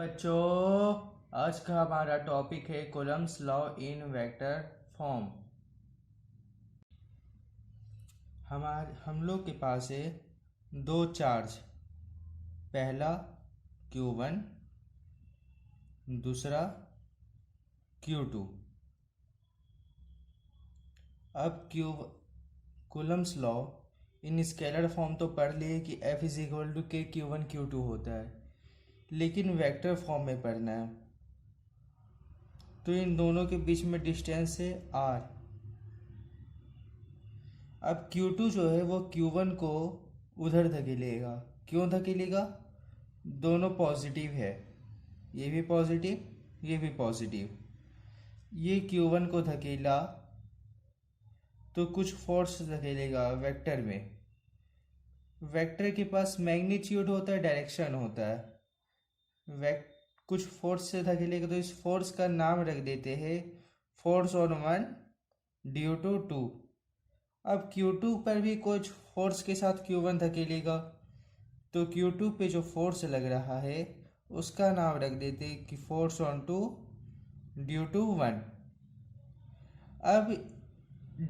बच्चों, आज का हमारा टॉपिक है Coulomb's law in vector form. हम लोग के पास है दो चार्ज, पहला Q1, दूसरा Q2। अब Coulomb's law in scalar form तो पढ़ लिए कि F इज इक्वल टू के Q1 Q2 होता है, लेकिन वेक्टर फॉर्म में पढ़ना है। तो इन दोनों के बीच में डिस्टेंस है R। अब Q2 जो है वो Q1 को उधर धकेलेगा। क्यों धकेलेगा? दोनों पॉजिटिव है, ये भी पॉजिटिव, ये भी पॉजिटिव। ये Q1 को धकेला तो कुछ फोर्स धकेलेगा वेक्टर में। वेक्टर के पास मैग्नीट्यूड होता है, डायरेक्शन होता है। कुछ फोर्स से धकेलेगा तो इस फोर्स का नाम रख देते हैं force on one due to two. अब Q2 पर भी कुछ फोर्स के साथ Q1 धकेलेगा तो Q2 पे जो फोर्स लग रहा है उसका नाम रख देते कि force on two due to one. अब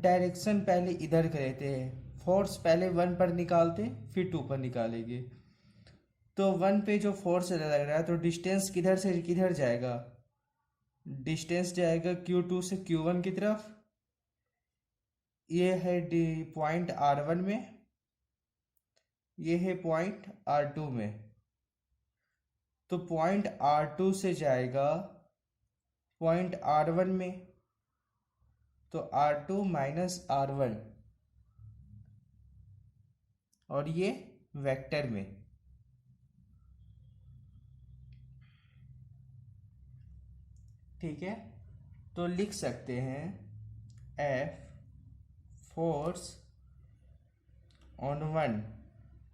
डायरेक्शन पहले इधर करते हैं, फोर्स पहले वन पर निकालते फिर टू पर निकालेंगे। तो वन पे जो फोर्स लग रहा है तो डिस्टेंस किधर से किधर जाएगा? डिस्टेंस जाएगा Q2 से Q1 की तरफ। ये है पॉइंट R1 में, ये है पॉइंट R2 में। तो पॉइंट R2 से जाएगा पॉइंट R1 में, तो R2 माइनस R1, और ये वेक्टर में। ठीक है, तो लिख सकते हैं F force on one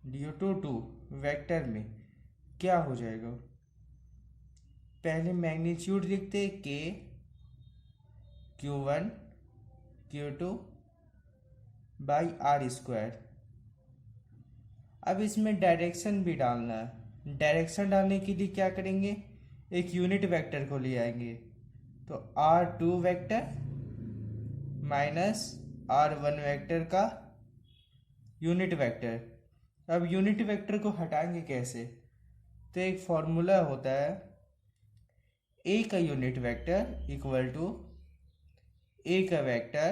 due to two vector में क्या हो जाएगा? पहले मैग्नीट्यूड लिखते के Q1 Q2 by R square. अब इसमें डायरेक्शन भी डालना है। डायरेक्शन डालने के लिए क्या करेंगे? एक यूनिट वेक्टर को ले आएंगे, तो R2 vector minus R1 vector का यूनिट वेक्टर। अब यूनिट वेक्टर को हटाएंगे कैसे? तो एक फॉर्मूला होता है ए का unit vector equal to A का vector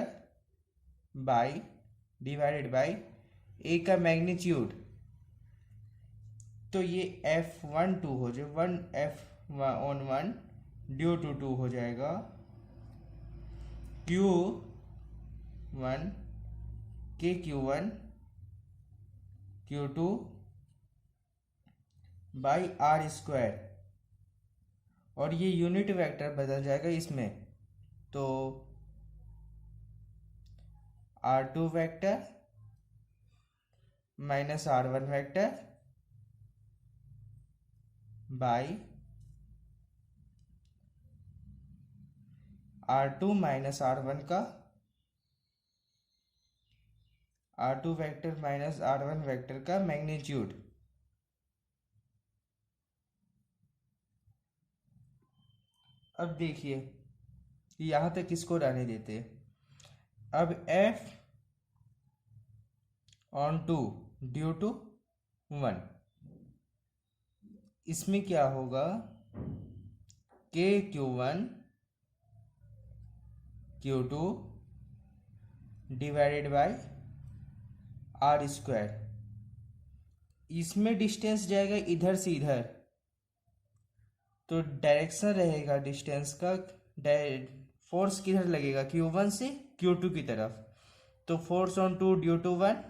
by divided by A का मैग्नीट्यूड। तो ये F12 हो जाए, one F on one due to two हो जाएगा Q1 के Q1 Q2 by R square. और ये यूनिट वेक्टर बदल जाएगा इसमें, तो R2 vector minus R1 vector by R2 minus R1 का R2 vector minus R1 vector का मैग्नीट्यूड। अब देखिए यहां तक किसको रहने देते। अब F on two due to one, इसमें क्या होगा? K Q1 Q2 divided by R square. इसमें डिस्टेंस जाएगा इधर से इधर, तो डायरेक्शन रहेगा डिस्टेंस का। फोर्स किधर लगेगा? Q1 से Q2 की तरफ, तो force on two due to one.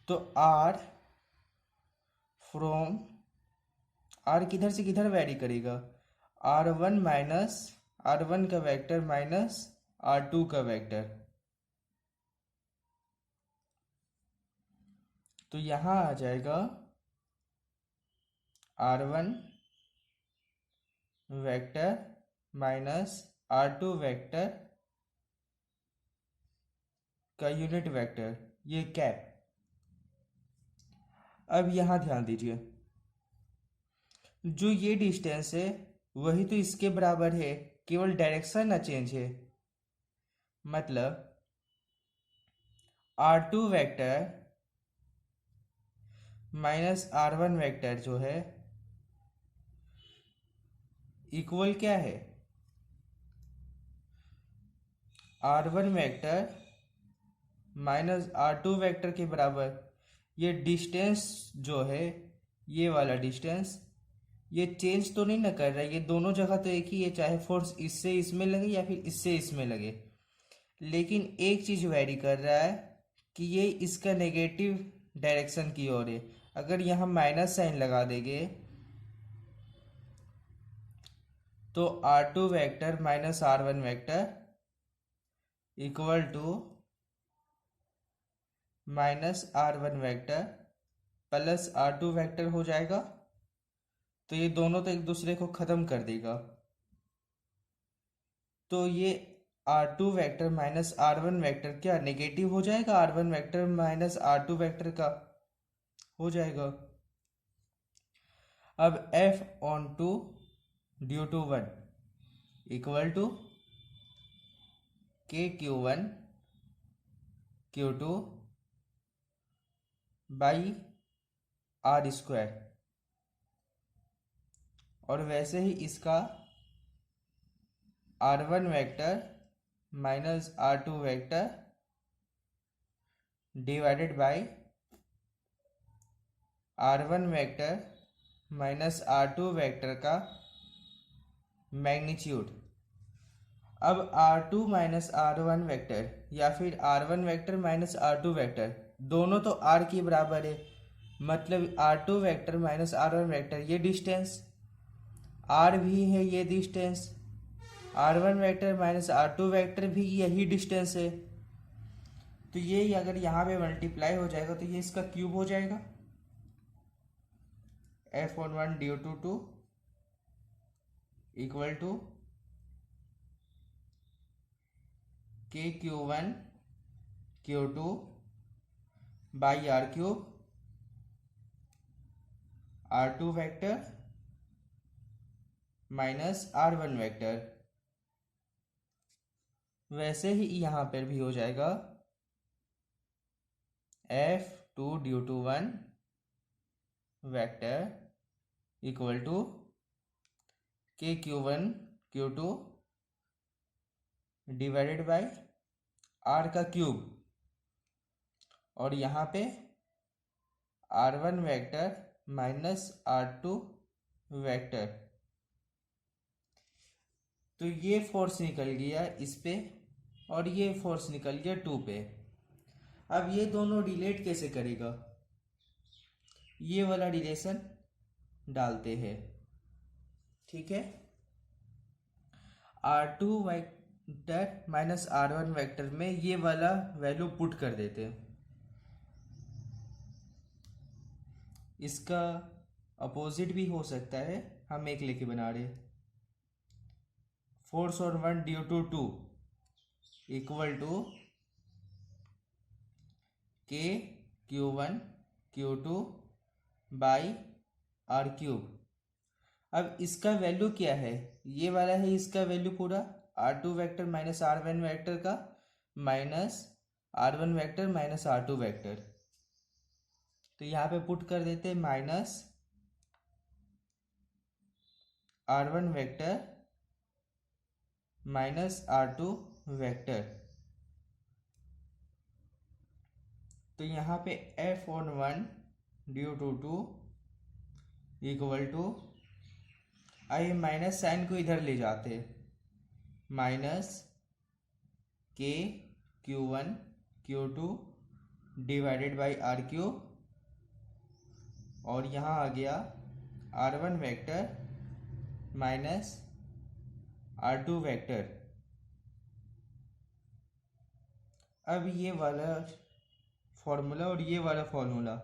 तो R फ्रॉम R किधर से किधर वैरी करेगा? R1 माइनस R1 का वेक्टर माइनस R2 का वेक्टर। तो यहां आ जाएगा R1 vector minus R2 vector का यूनिट वेक्टर, ये कैप। अब यहाँ ध्यान दीजिए, जो ये डिस्टेंस है वही तो इसके बराबर है, केवल डायरेक्शन ना चेंज है। मतलब R2 vector minus R1 vector जो है इक्वल क्या है, R1 vector minus R2 vector के बराबर। ये डिस्टेंस जो है, ये वाला डिस्टेंस, ये चेंज तो नहीं ना कर रहा है, ये दोनों जगह तो एक ही है, चाहे फोर्स इससे इसमें लगे या फिर इससे इसमें लगे। लेकिन एक चीज़ वेरी कर रहा है कि ये इसका नेगेटिव डायरेक्शन की ओर है। अगर यहाँ माइनस साइन लगा देंगे तो R2 vector minus R1 vector equal to minus R1 vector plus R2 vector हो जाएगा। तो ये दोनों तो एक दूसरे को ख़त्म कर देगा। तो ये R2 vector minus R1 vector क्या नेगेटिव हो जाएगा, R1 vector minus R2 vector का हो जाएगा। अब F on two due to 1 equal to KQ1 Q2 by R²। और वैसे ही इसका R1 vector minus R2 vector divided by R1 vector minus R2 vector का मैग्नीट्यूड। अब R2 माइनस R1 वेक्टर या फिर R1 vector minus R2 vector दोनों तो R के बराबर है। मतलब R2 vector minus R1 vector ये डिस्टेंस R भी है, ये distance R1 vector minus R2 vector भी यही डिस्टेंस है। तो ये अगर यहाँ पे मल्टीप्लाई हो जाएगा तो ये इसका क्यूब हो जाएगा। F(1) due to 2 equal to KQ1 Q2 by R³ R2 vector minus R1 vector. वैसे ही यहाँ पर भी हो जाएगा F2 due to 1 vector equal to KQ1 Q2 divided by R का क्यूब। और यहाँ पे R1 vector minus R2 vector. तो ये फोर्स निकल गया इस पे और ये फोर्स निकल गया 2 पे। अब ये दोनों रिलेट कैसे करेगा, ये वाला रिलेशन डालते हैं। ठीक है, R2 vector minus R1 vector में ये वाला वैल्यू पुट कर देते हैं। इसका अपोजिट भी हो सकता है, हम एक लेके बना रहे। Force on 1 due to 2 equal to KQ1 Q2 by R³। अब इसका वैल्यू क्या है, ये वाला है इसका वैल्यू पूरा R2 vector minus R1 vector का minus R1 vector minus R2 vector. तो यहाँ पे पुट कर देते हैं minus R1 vector minus R2 vector. तो यहाँ पे F(1) due to 2 equal to, आइए माइनस साइन को इधर ले जाते हैं, minus KQ1 Q2 divided by R³ और यहाँ आ गया R1 vector minus R2 vector. अब ये वाला फॉर्मूला और ये वाला फॉर्मूला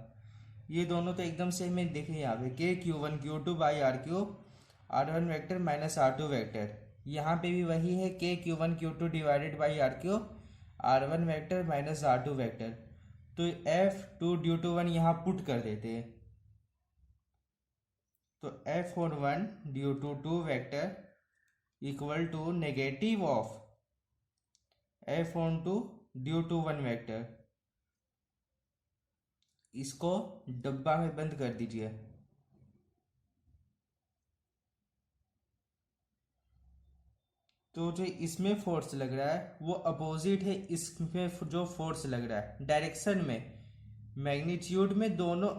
ये दोनों तो एकदम सेम है। देखें यहाँ पे KQ1 Q2 by R³ R1 vector minus R2 vector. यहाँ पे भी वही है KQ1 Q2 divided by R³ R1 vector minus R2 vector. तो F2 ड्यू टू 1 यहाँ पुट कर देते हैं। तो F1 due to 2 vector equal to negative of F12 due to 1 vector. इसको डब्बा में बंद कर दीजिए। तो जो इसमें फोर्स लग रहा है वो अपोजिट है इसमें जो फोर्स लग रहा है डायरेक्शन में, मैग्नीट्यूड में दोनों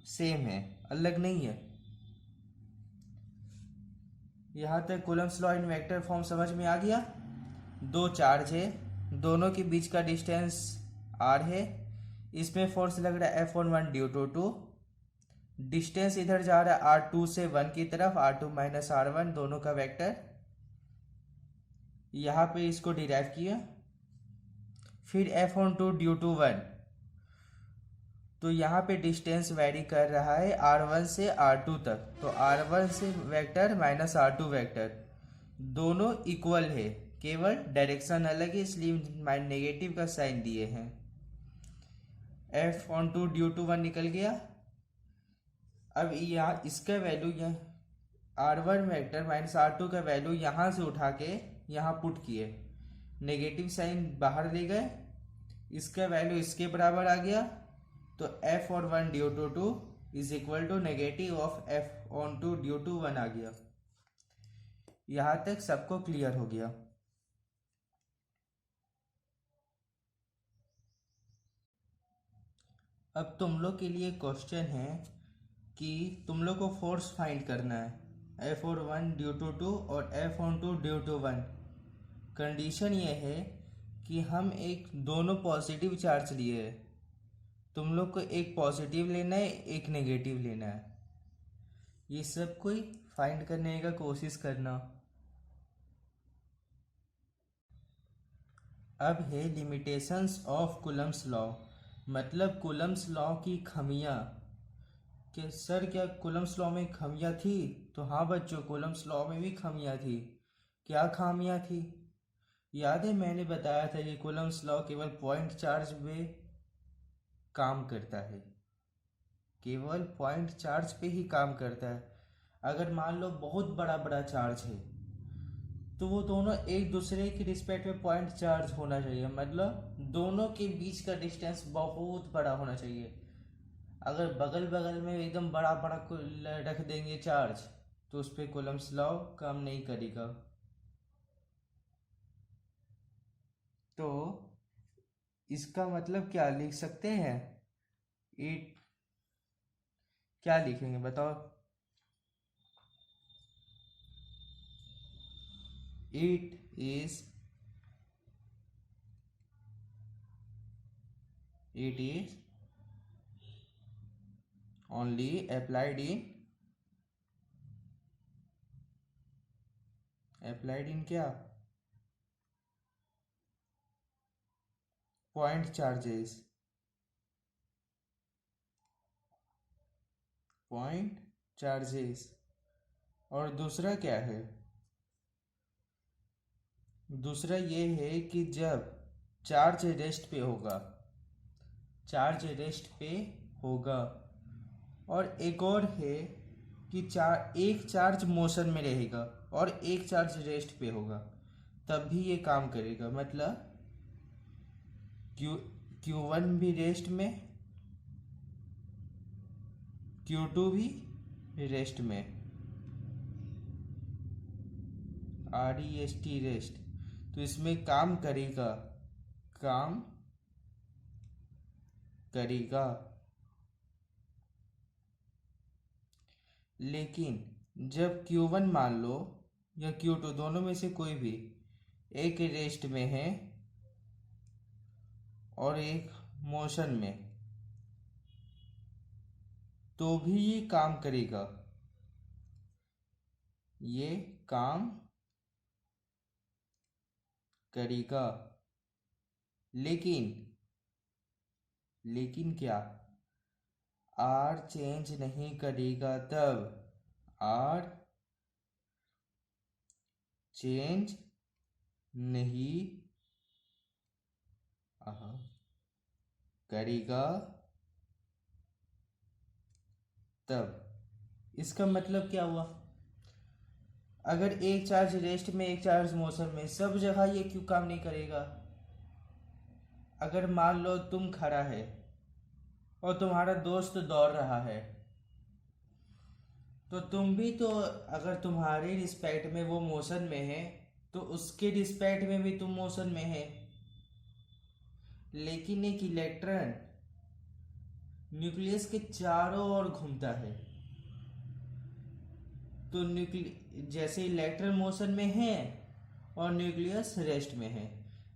सेम है, अलग नहीं है। यहाँ तक Coulomb's law in vector form समझ में आ गया। दो चार्ज है, दोनों के बीच का डिस्टेंस r है, इसमें फोर्स लग रहा है F11 ड्यू टू 2, डिस्टेंस इधर जा रहा है R2 से 1 की तरफ, R2 माइनस R1 दोनों का वेक्टर। यहाँ पे इसको डिराइव किया। फिर F12 ड्यू टू 1, तो यहाँ पे डिस्टेंस वेरी कर रहा है R1 से R2 तक, तो R1 से वेक्टर माइनस R2 वेक्टर दोनों इक्वल है, केवल डायरेक्शन अलग है, इसलिए नेगेटिव का साइन दिए हैं। F12 ड्यू टू 1 निकल गया। अब यहाँ इसका वैल्यू यह R1 वेक्टर माइनस R2 का वैल्यू यहाँ से उठा के यहाँ पुट किए, नेगेटिव साइन बाहर ले गए, इसका वैल्यू इसके बराबर आ गया। तो F1 due to 2 is equal to negative of F12 due to 1 आ गया। यहाँ तक सबको क्लियर हो गया। अब तुम लोग के लिए क्वेश्चन है कि तुम लोग को फोर्स फाइंड करना है F1 ड्यू टू 2 और F12 ड्यू टू 1। कंडीशन ये है कि हम एक दोनों पॉजिटिव चार्ज लिए है, तुम लोग को एक पॉजिटिव लेना है एक नेगेटिव लेना है। ये सब कोई फाइंड करने का कोशिश करना। अब है लिमिटेशंस ऑफ कूलम्ब्स लॉ, मतलब कूलम्ब्स लॉ की खामियां। कि सर क्या कूलम्ब्स लॉ में खामियां थी? तो हाँ बच्चों, कूलम्ब्स लॉ में भी खामियां थी। क्या खामियां थी? याद है मैंने बताया था कि कूलम्ब्स लॉ केवल पॉइंट चार्ज में काम करता है, केवल पॉइंट चार्ज पे ही काम करता है। अगर मान लो बहुत बड़ा बड़ा चार्ज है तो वो दोनों एक दूसरे के रिस्पेक्ट में पॉइंट चार्ज होना चाहिए, मतलब दोनों के बीच का डिस्टेंस बहुत बड़ा होना चाहिए। अगर बगल बगल में एकदम बड़ा बड़ा रख देंगे चार्ज तो उस पर कूलम्ब्स लॉ काम नहीं करेगा। तो इसका मतलब क्या लिख सकते हैं? इट क्या लिखेंगे बताओ? It is only applied in क्या? Point charges, point charges. और दूसरा क्या है? दूसरा ये है कि जब चार्ज रेस्ट पे होगा, चार्ज रेस्ट पे होगा। और एक और है कि एक चार्ज मोशन में रहेगा और एक चार्ज रेस्ट पे होगा, तब भी ये काम करेगा। मतलब Q1 भी रेस्ट में, Q2 भी रेस्ट में, REST रेस्ट, तो इसमें काम करेगा, काम करेगा। लेकिन जब Q1 मान लो या Q2 दोनों में से कोई भी एक रेस्ट में है और एक मोशन में, तो भी ये काम करेगा, ये काम करेगा। लेकिन क्या? R चेंज नहीं करेगा तब, R चेंज नहीं करेगा तब। इसका मतलब क्या हुआ? अगर एक चार्ज रेस्ट में एक चार्ज मोशन में, सब जगह ये क्यों काम नहीं करेगा? अगर मान लो तुम खड़ा है और तुम्हारा दोस्त दौड़ रहा है, तो तुम भी तो, अगर तुम्हारे रिस्पेक्ट में वो मोशन में है तो उसके रिस्पेक्ट में भी तुम मोशन में है। लेकिन एक इलेक्ट्रॉन न्यूक्लियस के चारों ओर घूमता है, तो जैसे इलेक्ट्रॉन मोशन में है और न्यूक्लियस रेस्ट में है,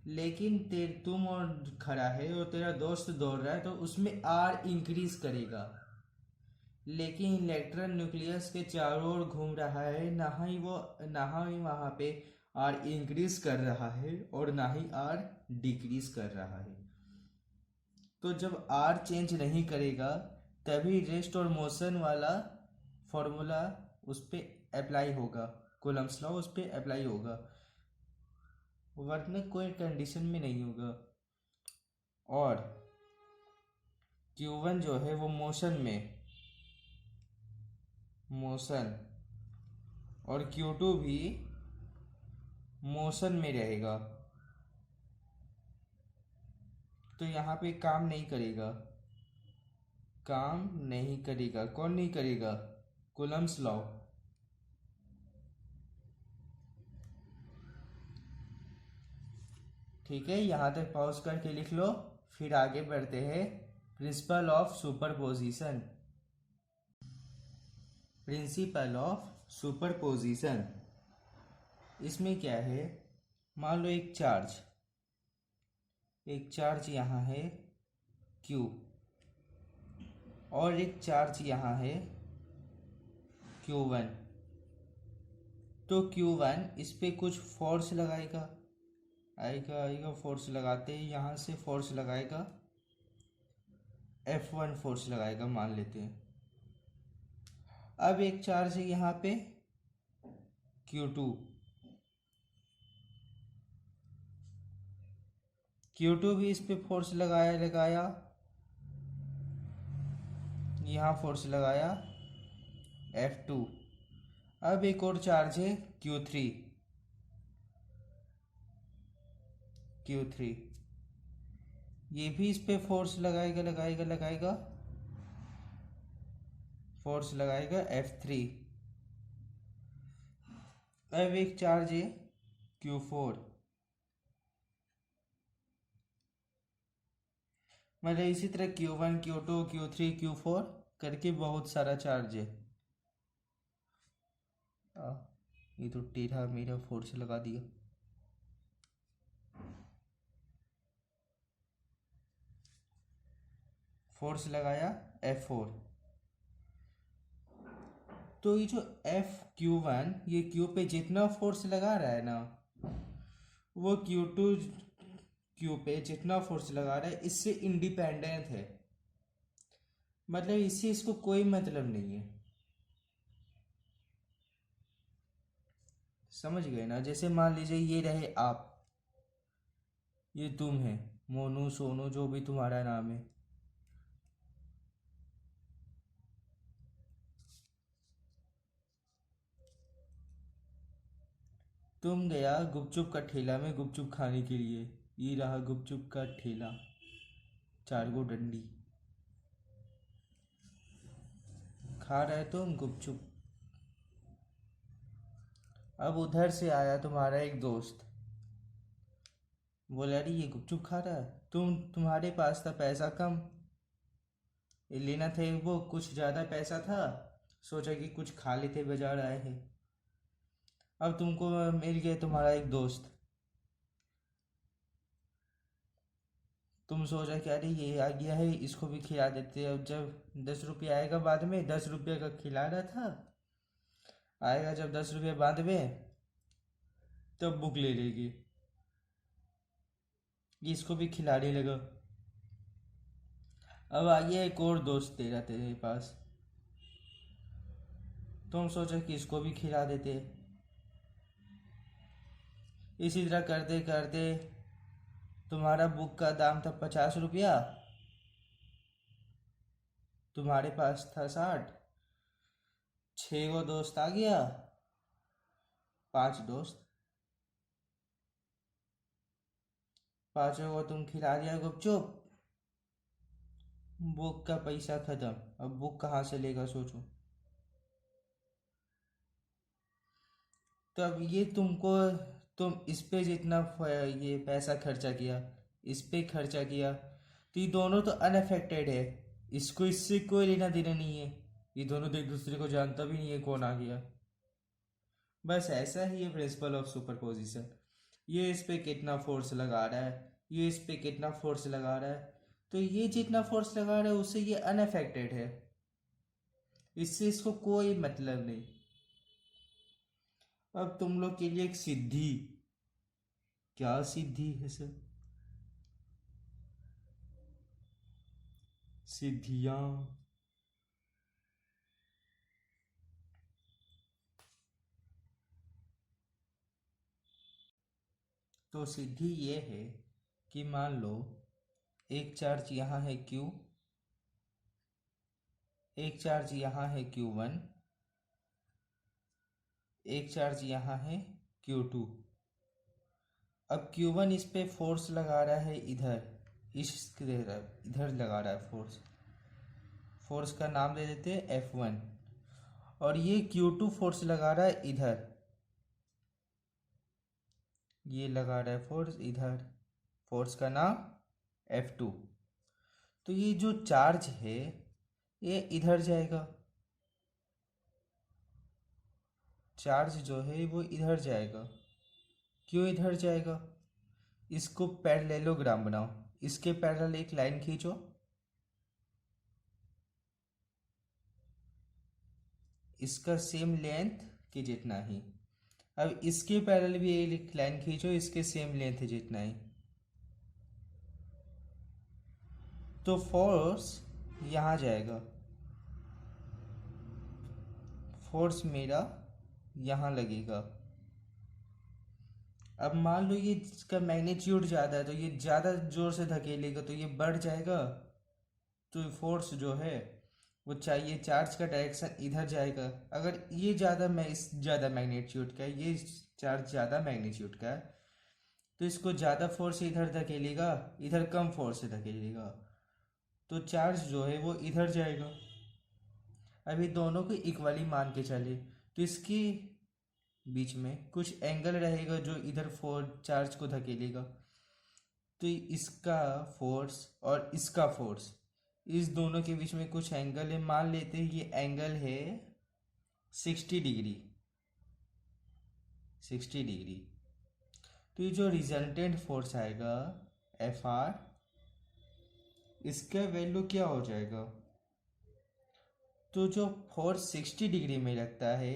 लेकिन तुम और खड़ा है और तेरा दोस्त दौड़ रहा है, तो उसमें आर इंक्रीज करेगा। लेकिन इलेक्ट्रॉन न्यूक्लियस के चारों ओर घूम रहा है, ना ही वहां पे आर इंक्रीज कर रहा है और ना ही आर डिक्रीज कर रहा है। तो जब आर चेंज नहीं करेगा तभी रेस्ट और मोशन वाला फॉर्मूला उस पर अप्लाई होगा, कूलम्ब्स लॉ उस पर अप्लाई होगा, वरना कोई कंडीशन में नहीं होगा। और Q1 जो है वो मोशन और Q2 भी मोशन में रहेगा, तो यहाँ पे काम नहीं करेगा। कौन नहीं करेगा? Coulomb's law. ठीक है, यहाँ तक पॉज करके लिख लो, फिर आगे बढ़ते हैं। Principle of superposition. Principle of superposition, इसमें क्या है? मान लो एक चार्ज यहाँ है Q, और एक चार्ज यहाँ है Q1। तो Q1 इस पे कुछ फोर्स लगाएगा, आएगा फोर्स लगाते ही यहाँ से फोर्स लगाएगा, F1 फोर्स लगाएगा मान लेते हैं। अब एक चार्ज है यहाँ पे Q2 भी इस पे फोर्स लगाया, यहाँ फोर्स लगाया F2। अब एक और चार्ज है Q3, ये भी इस पे फोर्स लगाएगा फोर्स लगाएगा F3। अब एक चार्ज है Q4, मतलब इसी तरह Q1 Q2 Q3 Q4 करके बहुत सारा चार्ज है। ये तो टेढ़ा मेरा फोर्स लगा दिया। फोर्स लगाया F4। तो ये जो Q1 ये Q पे जितना फोर्स लगा रहा है ना, वो Q पे जितना फोर्स लगा रहा है इससे इंडिपेंडेंट है, मतलब इससे इसको कोई मतलब नहीं है। समझ गए ना? जैसे मान लीजिए ये रहे आप, ये तुम है, मोनू सोनू जो भी तुम्हारा नाम है। तुम गया गुपचुप का ठेला में गुपचुप खाने के लिए, ये रहा गुपचुप का ठेला, 4 गो डंडी, खा रहे तुम गुपचुप। अब उधर से आया तुम्हारा एक दोस्त, बोला अरे ये गुपचुप खा रहा है, तुम्हारे पास था पैसा कम, ये लेना था वो कुछ ज़्यादा पैसा था, सोचा कि कुछ खा लेते बाजार आए हैं। अब तुमको मिल गया तुम्हारा एक दोस्त, तुम सोचा कि अरे ये आ गया है इसको भी खिला देते। अब जब 10 रुपये आएगा बाद में, 10 रुपये का खिला रहा था, आएगा जब 10 रुपये बाद में तब भूख ले लेगी, इसको भी खिलाने लगा। अब आ गया एक और दोस्त तेरे पास, तुम सोचा कि इसको भी खिला देते। इसी तरह करते करते तुम्हारा बुक का दाम था 50 रुपया, तुम्हारे पास था 60, 6 गो दोस्त आ गया, 5 दोस्त, पांचों को तुम खिला दिया गुपचुप, बुक का पैसा खत्म। अब बुक कहाँ से लेगा सोचो। तो अब ये तुम इस पे जितना ये पैसा खर्चा किया, इस पे खर्चा किया, तो ये दोनों तो अनअफेक्टेड है। इसको इससे कोई लेना देना नहीं है। ये दोनों तो एक दूसरे को जानता भी नहीं है कौन आ गया। बस ऐसा ही है प्रिंसिपल ऑफ सुपरपोजिशन। ये इस पे कितना फोर्स लगा रहा है, ये इस पे कितना फोर्स लगा रहा है, तो ये जितना फोर्स लगा रहा है उससे ये अनअफेक्टेड है। इससे इसको कोई मतलब नहीं। अब तुम लोग के लिए एक सिद्धि। क्या सिद्धि है सर? सिद्धियां। तो सिद्धि ये है कि मान लो एक चार्ज यहाँ है Q, एक चार्ज यहाँ है Q1, एक चार्ज यहाँ है Q2। अब Q1 इस पे फोर्स लगा रहा है इधर, इधर लगा रहा है फोर्स। फोर्स का नाम दे देते हैं F1। और ये Q2 फोर्स लगा रहा है इधर, ये लगा रहा है फोर्स इधर, फोर्स का नाम F2। तो ये जो चार्ज है ये इधर जाएगा, चार्ज जो है वो इधर जाएगा। क्यों इधर जाएगा? इसको पैरेललोग्राम बनाओ, इसके पैरेलल एक लाइन खींचो, इसका सेम लेंथ के जितना ही। अब इसके पैरेलल भी एक लाइन खींचो, इसके सेम लेंथ जितना ही। तो फोर्स यहाँ जाएगा, फोर्स मेरा यहाँ लगेगा। अब मान लो ये इसका मैग्नीट्यूड ज़्यादा है तो ये ज़्यादा जोर से धकेलेगा तो ये बढ़ जाएगा। तो फोर्स जो है वो चाहिए, चार्ज का डायरेक्शन इधर जाएगा। अगर ये ज़्यादा मैग्नीट्यूड का है, ये चार्ज ज़्यादा मैग्नीट्यूड का है, तो इसको ज़्यादा फोर्स से इधर धकेलेगा, इधर कम फोर्स से धकेलेगा, तो चार्ज जो है वो इधर जाएगा। अभी दोनों को इक्वली मान के चले तो इसकी बीच में कुछ एंगल रहेगा जो इधर चार्ज को धकेलेगा। तो इसका फोर्स और इसका फोर्स, इस दोनों के बीच में कुछ एंगल है। मान लेते हैं ये एंगल है 60 डिग्री, 60 डिग्री। तो ये जो रिजल्टेंट फोर्स आएगा Fr, इसका वैल्यू क्या हो जाएगा? तो जो फोर्स 60 डिग्री में लगता है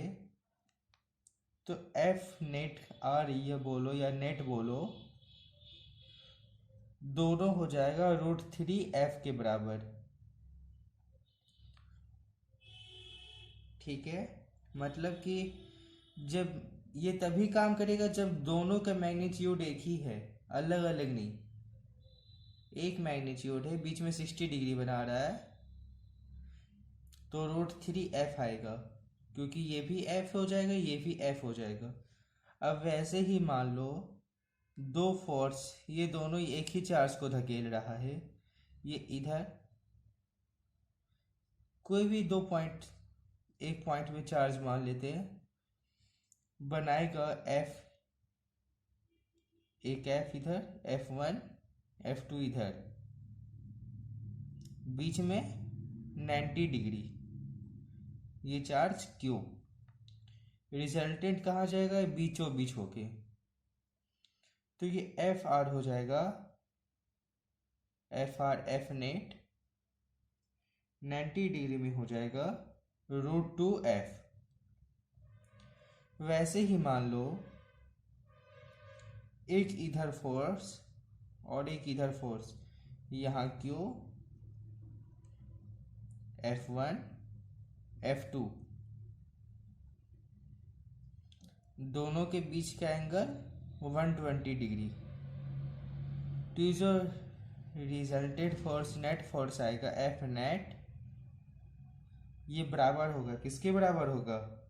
तो F नेट आर ये बोलो या नेट बोलो, दोनों हो जाएगा √3F के बराबर। ठीक है, मतलब कि जब ये तभी काम करेगा जब दोनों का मैग्नीट्यूड एक ही है, अलग अलग नहीं। एक मैग्नीट्यूड है, बीच में 60 डिग्री बना रहा है, तो √3F आएगा, क्योंकि ये भी F हो जाएगा, ये भी F हो जाएगा। अब वैसे ही मान लो दो फोर्स, ये दोनों एक ही चार्ज को धकेल रहा है, ये इधर कोई भी दो पॉइंट, एक पॉइंट में चार्ज मान लेते हैं, बनाएगा F, एक F इधर, F1, F2 इधर, बीच में 90 डिग्री ये चार्ज Q। रिजल्टेंट कहाँ जाएगा? बीचों बीच होके। तो ये Fr हो जाएगा, Fr F नेट 90 डिग्री में हो जाएगा √2F। वैसे ही मान लो एक इधर फोर्स और एक इधर फोर्स, यहाँ Q, F1, F2, दोनों के बीच का एंगल 120 डिग्री। तो जो रिजल्टेड फोर्स, नेट फोर्स आएगा F नेट ये बराबर होगा, किसके बराबर होगा?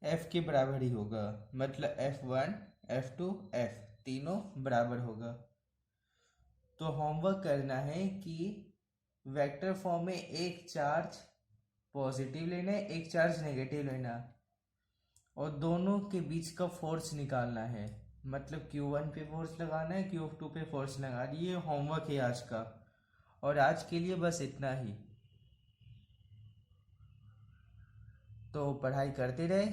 एफ के बराबर ही होगा। मतलब F1 F2 F तीनों बराबर होगा। तो होमवर्क करना है कि वेक्टर फॉर्म में एक चार्ज पॉजिटिव लेना है, एक चार्ज नेगेटिव लेना, और दोनों के बीच का फोर्स निकालना है। मतलब Q1 पे फोर्स लगाना है, Q2 पे फोर्स लगाना है। ये होमवर्क है आज का, और आज के लिए बस इतना ही। तो पढ़ाई करते रहे।